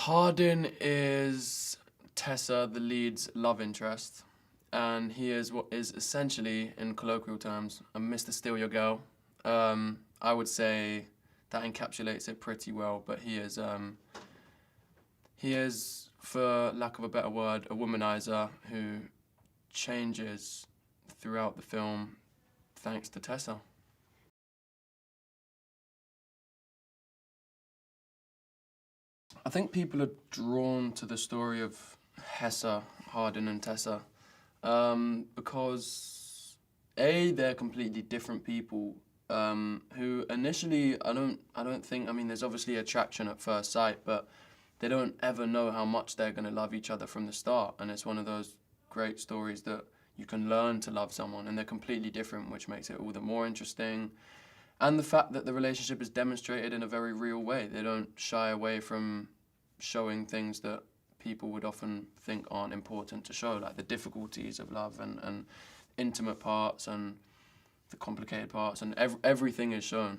Hardin is Tessa, the lead's love interest, and he is what is essentially, in colloquial terms, a Mr. Steal Your Girl. I would say that encapsulates it pretty well, but he is, for lack of a better word, a womanizer who changes throughout the film thanks to Tessa. I think people are drawn to the story of Hessa, Hardin and Tessa because they're completely different people who initially I don't think, I mean, there's obviously attraction at first sight, but they don't ever know how much they're going to love each other from the start, and it's one of those great stories that you can learn to love someone and they're completely different, which makes it all the more interesting. And the fact that the relationship is demonstrated in a very real way. They don't shy away from showing things that people would often think aren't important to show, like the difficulties of love and intimate parts and the complicated parts, and everything is shown.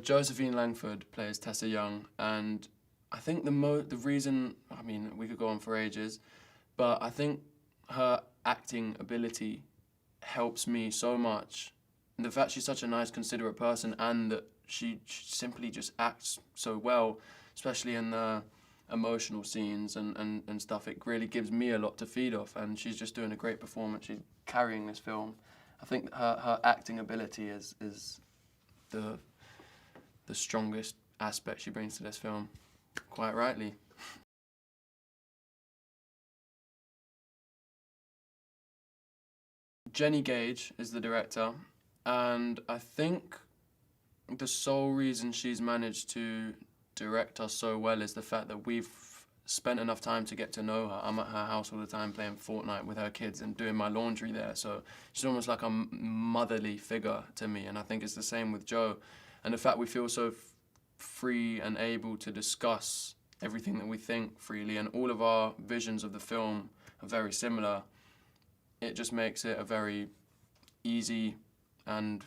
Josephine Langford plays Tessa Young, and I think the reason, I mean, we could go on for ages, but I think her acting ability helps me so much. And the fact she's such a nice, considerate person, and that she simply just acts so well, especially in the emotional scenes and stuff, it really gives me a lot to feed off, and she's just doing a great performance. She's carrying this film. I think her acting ability is the strongest aspect she brings to this film, quite rightly. Jenny Gage is the director, and I think the sole reason she's managed to direct us so well is the fact that we've spent enough time to get to know her. I'm at her house all the time playing Fortnite with her kids and doing my laundry there, so she's almost like a motherly figure to me, and I think it's the same with Joe. And the fact we feel so free and able to discuss everything that we think freely, and all of our visions of the film are very similar, it just makes it a very easy and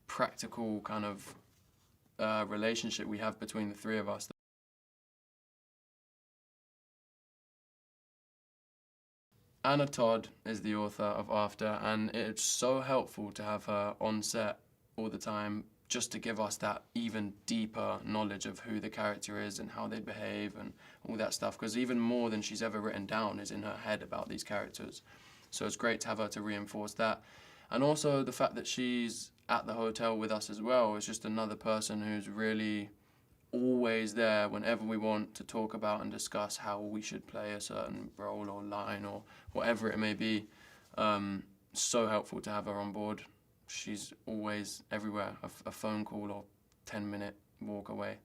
practical kind of relationship we have between the three of us. Anna Todd is the author of After, and it's so helpful to have her on set all the time, just to give us that even deeper knowledge of who the character is and how they behave and all that stuff, because even more than she's ever written down is in her head about these characters. So it's great to have her to reinforce that. And also the fact that she's at the hotel with us as well is just another person who's really always there whenever we want to talk about and discuss how we should play a certain role or line or whatever it may be. So helpful to have her on board. She's always everywhere, a phone call or 10-minute walk away.